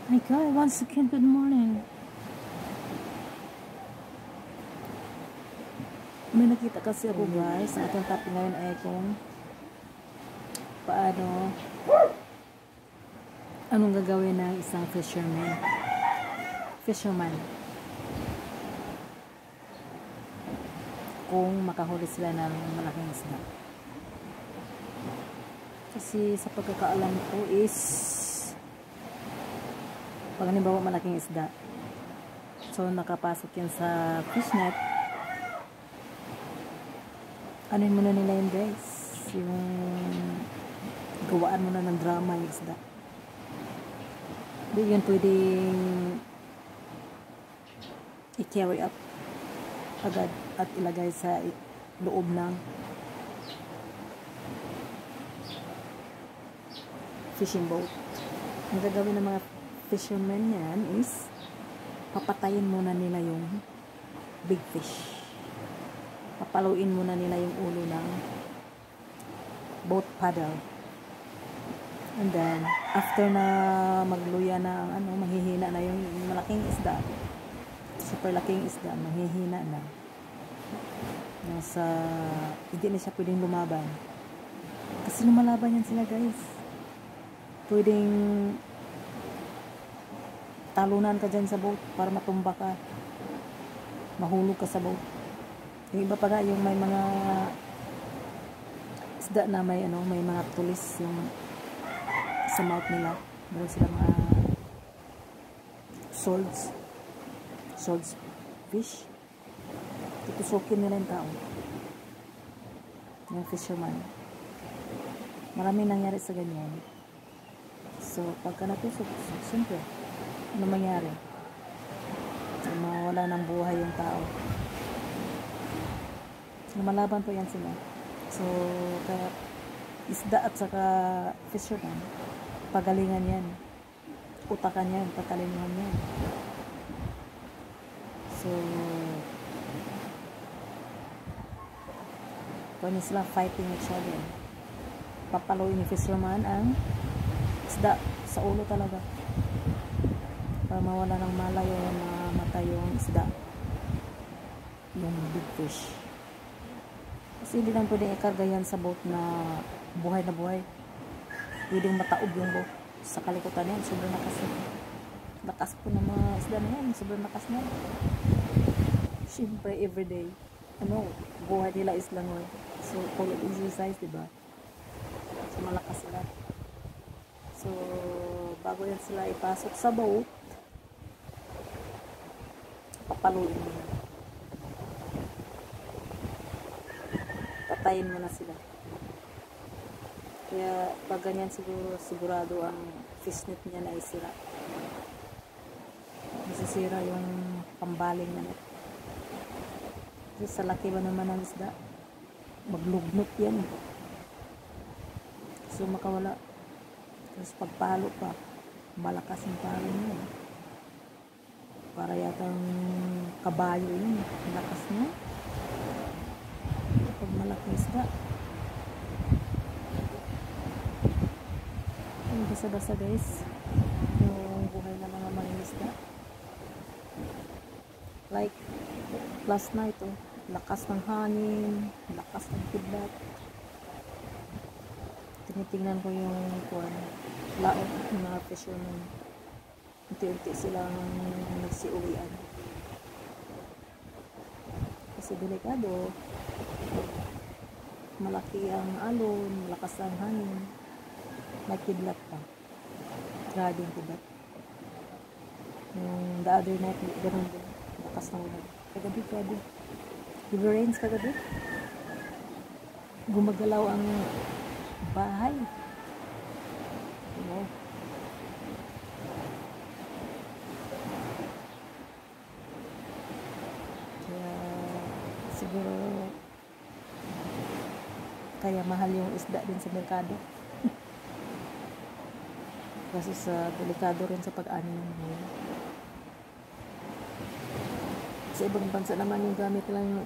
My God, once again, good morning. May nakita kasi ako guys, ang ating topic ngayon ay kung paano, anong gagawin ng isang fisherman. Kung makahuli sila ng malaking isda. Kasi sa pagkakaalam ko is, pag halimbawa malaking isda, so nakapasok yan sa fish net, anuhin muna nila yun guys, yung gawaan muna ng drama yung isda. Hindi yun pwedeng i-carry up agad at ilagay sa loob ng fishing boat. Ang gagawin ng mga fishermen yan is papatayin muna nila yung big fish. Papaluin muna nila yung ulo ng boat paddle. And then after na magluya na mahihina na yung malaking isda, super laking isda, mahihina na. Hindi na siya pwedeng lumaban. Kasi lumalaban yan sila guys. Pwedeng talunan ka dyan sa boat para matumba ka. Mahulog ka sa boat. Yung iba pa nga, yung may mga isda na may mga tulis yung sa mouth nila. Meron sila mga swords fish. Tutusukin nila yung tao. Yung fisherman. Maraming nangyari sa ganyan. So, pagka natusok, siyempre, ano mangyari? Mawala ng buhay yung tao. Lumalaban po yan sila. So, kaya isda at saka fisherman, pagalingan yan. Utakan yan, pagalingan yan. So, kung sila fighting each other, papaluin ni fisherman ang isda sa ulo talaga para mawala ng malay o mamatay yung isda, yung big fish. Kasi hindi lang pwedeng ikarga yan sa boat na buhay na buhay. Pwedeng mataob yung boat sa kalikutan yan. Sobrang lakas po ng mga isda na yan. Sobrang lakas na yan. Siyempre everyday buhay nila is langoy. So full of exercise, diba? So malakas sila. So bago yan sila ipasok sa boat, papaluin nila. Patayin mo na sila. Kaya pag ganyan sigurado ang fish net niya na isira. Masisira yung pambaling na net. Kasi sa laki ba naman ng isda, maglugnot yan. So makawala. Tapos pagpalo pa, malakas yung palo niya. Para yatang kabayo yun. Malakas niya. Pag malaki isda. Ay, basa-basa guys. Yung buhay ng mga mangingisda. Like, last night, lakas ng hangin, lakas ng kidlat. Tinitingnan ko yung laot ng mga fishermen. Unti-unti silang nagsiuwian. Kasi delikado. Malaki ang alon, malakas ang hangin. May kidlat pa. Grabe yung kidlat. Yung the other night, ganun din. Lakas ng ulan. Kagabi. Heavy rains kagabi. Gumagalaw ang bahay. Kaya siguro kaya mahal yung isda din sa merkado. Kasi delikado rin sa pag-ani ng buhay. Sa ibang bansa naman yung gamit lang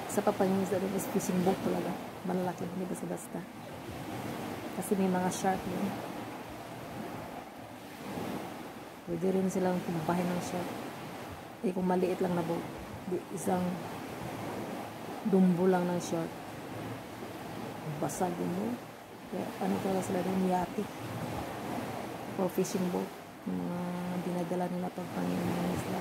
sa papangingisda din is fishing boat talaga. Malalaki, hindi basta-basta. Kasi may mga shark yun. Pwede rin silang pumpahin ng short. Kung maliit lang na boat, isang dumbo lang ng short, basag yung boat. Kaya ano talaga sila ng yate or fishing boat, yung mga dinadala nila pag pangin ng isla.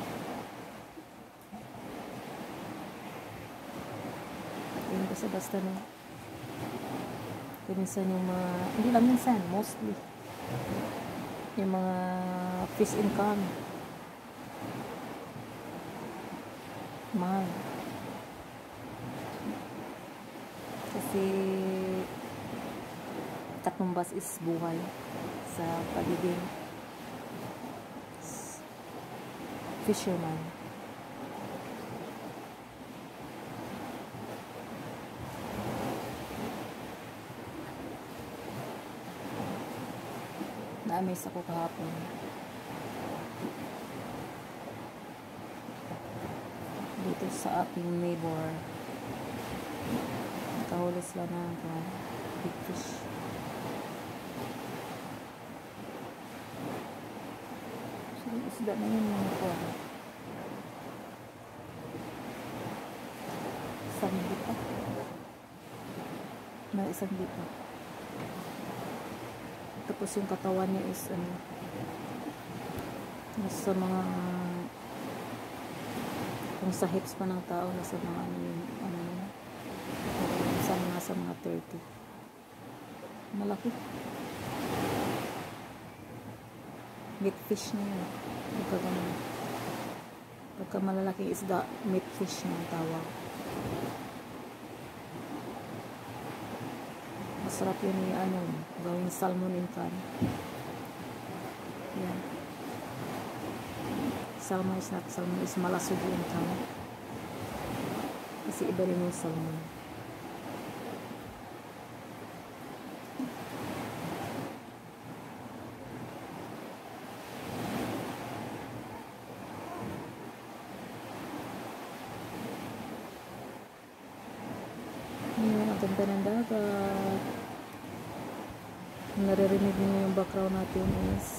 Yun kasi basta no, minsan yung mga, hindi lang minsan, mostly yung mga fish in can mahal kasi takumbas is buhay sa pagiging fisherman. Na-amaze ako kahapon. Dito sa aking neighbor, nakahuli sila ng big fish. So, isda na yun mga po. Isang dito. May isang dito. Tapos yung katawan niya is nasa mga kung sa hips pa ng tao, nasa mga nasa mga 30. Malaki. Meat fish na yun. Pagka malalaking isda, meat fish na ang tawag. Masarap yun gawing salmon in can. Yan. Salmon is malasog in can. Kasi iba rin yung salmon. Ngayon, ang ganda ng dagat. Naririnig niyo yung background natin is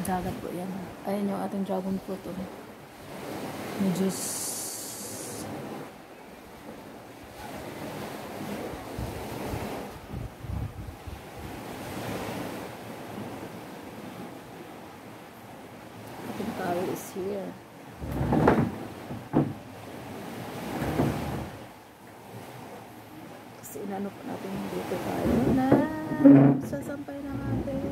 dagat po yan. Ayan yung ating dragon fruit. May juice. Ating taro is here. Kasi inano pa natin dito tayo na sasampay na natin.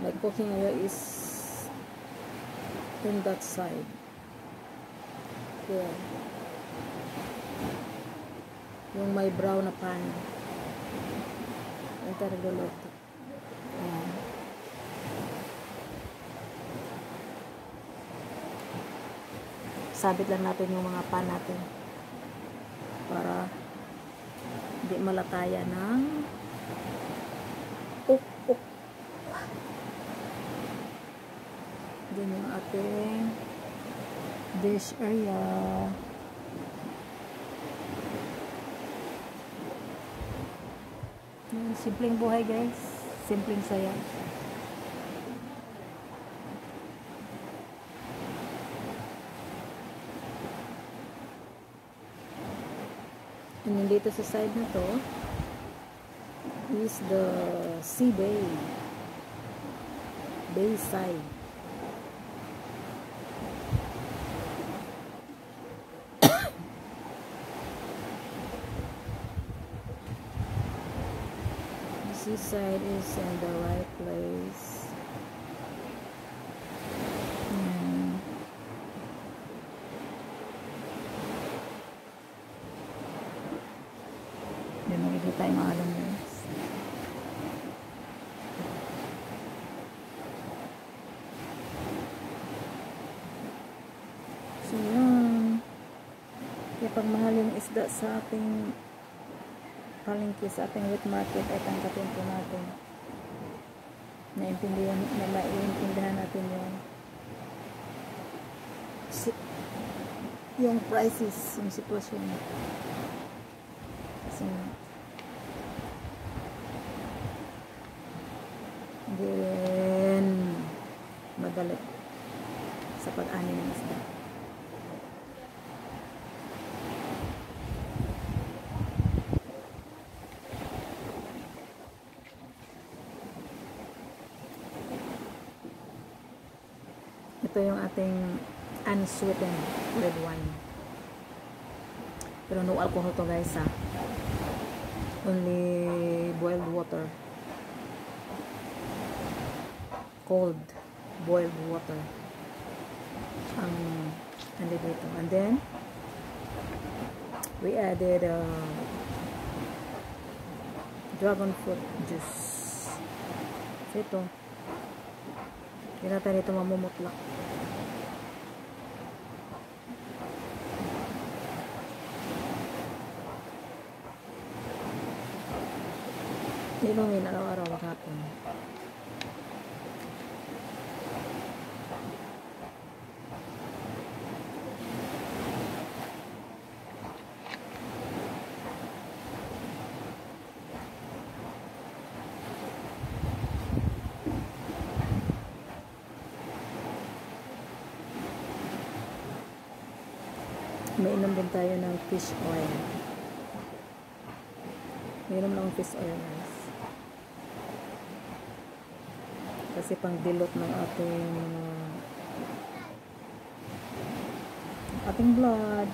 My cooking area is in that side. There. Yung may brown na pan. Ito nagluluto. Ayan. Sabit lang natin yung mga pan natin para hindi malataya ng ukok. Din yung ating dish area. Simpleng buhay guys, simpleng saya. And dito sa side na to is the sea bay side. The seaside is in the right place. Hindi tayo maalam guys. So yun. Kaya pag mahal yung isda sa ating palengke, sa ating wet market, ay tangkapin po natin. Maiintindihan natin yun. yung prices, yung sitwasyon. Kasi then madali sa pag-ani ng isda. Ito yung ating unsweetened red wine. Pero no alcohol to guys ha. Only boiled water. Cold boiled water. Ang andi dito. And then we added dragon fruit juice. So ito. Hindi natin ito mamumutlak. Inumin araw-araw maghapon. Mainom din tayo ng fish oil. Mainom lang ng fish oil guys. Kasi pang dilute ng ating blood.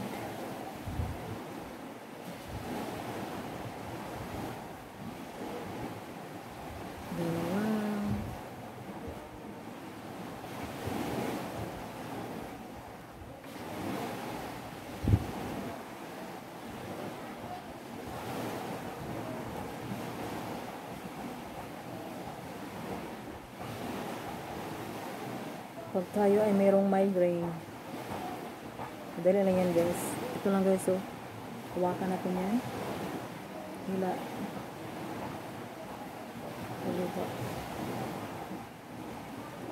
Pag tayo ay mayroong migraine, madali lang yan guys. Ito lang guys, oh. Hawakan natin yan. Hila. Hila.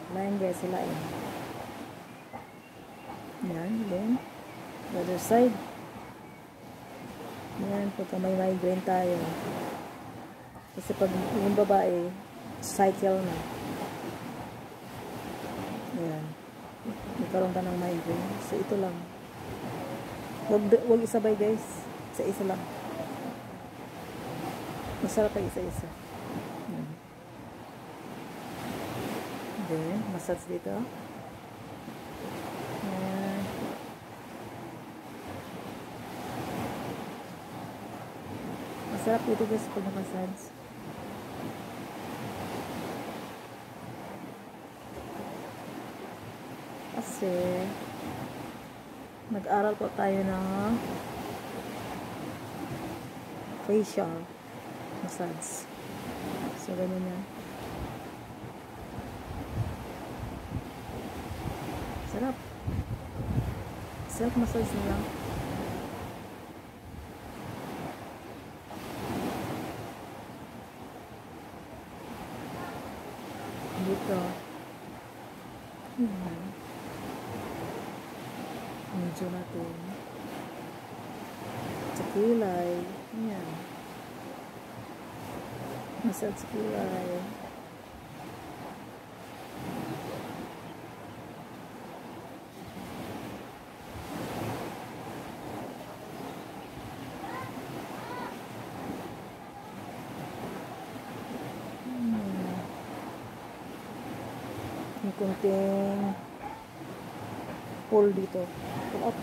Hilain guys, hilain. Yan, then the other side. Yan, pagka may migraine tayo. Kasi pag yung babae, cycle na. Ayan. Nagkaroon ka ng migraine. So, ito lang. Huwag isabay guys. Isa-isa lang. Masarap pag isa-isa. Ayan. Then, massage dito. Ayan. Masarap dito guys pag na-massage. Kasi nag-aral po tayo ng facial massage. So, ganyan yan. Sarap. Self-massage na lang. Dito. Medyo natin sa kilay. Ayan. Massage sa kilay. Yung kunting pull dito. Pull up.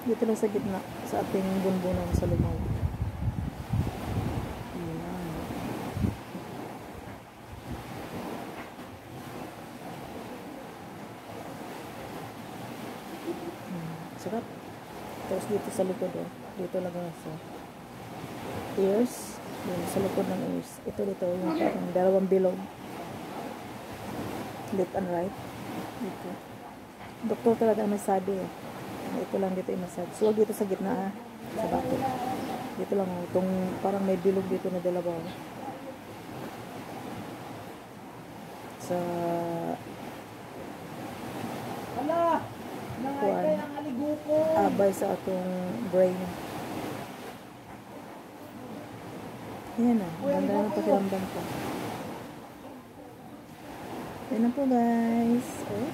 Dito lang sa gitna. Sa ating bunbunan sa lumaw. Ayan. Sarap. Tapos dito sa likod. Oh. Dito lang sa ears. Dito sa likod ng ears. Ito dito. Yung parang dalawang bilog. Left and right. Dito. Doktor talaga may sabi eh. Ito lang dito i-massage. So, dito sa gitna sa bato. Dito lang itong parang may bilog dito na dalawa. Sa kuan abay sa atong brain. Yan na, ganda ng pakiramdam ko. Yan na po guys. Oh.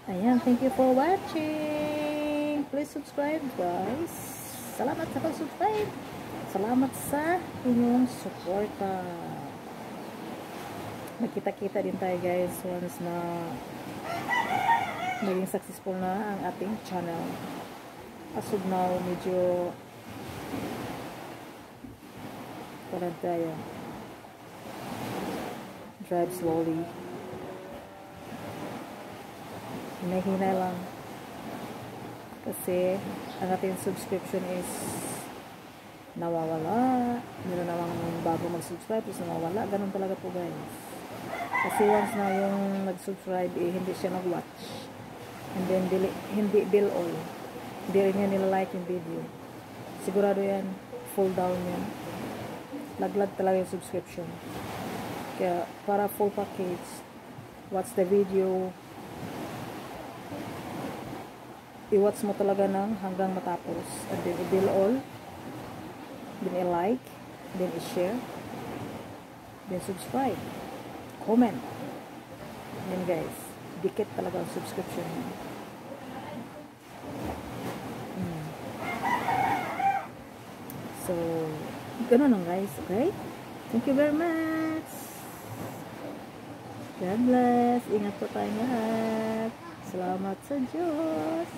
Ayan, thank you for watching. Please subscribe guys. Salamat sa pag-subscribe. Salamat sa inyong suporta. Nagkita-kita din tayo guys once na naging successful na ang ating channel. As of now, medyo parang tayo. Drive slowly. Hinay-hinay lang. Kasi ang ating subscription is nawawala. Meron namang bago mag-subscribe is nawawala. Ganun talaga po guys. Kasi once na yung nag-subscribe hindi siya nag-watch. And then hindi bill all. Hindi rin niya nila-like yung video. Sigurado yan. Full down yan. Laglag talaga yung subscription. Kaya para full package, watch the video, i-watch mo talaga ng hanggang matapos. And then i-bill all. Then i-like. Then i-share. Then subscribe. Comment. Yan guys. Dikit talaga ang subscription. So, ganun lang guys. Okay? Thank you very much. God bless. Ingat po tayo lahat. Salamat sa Diyos.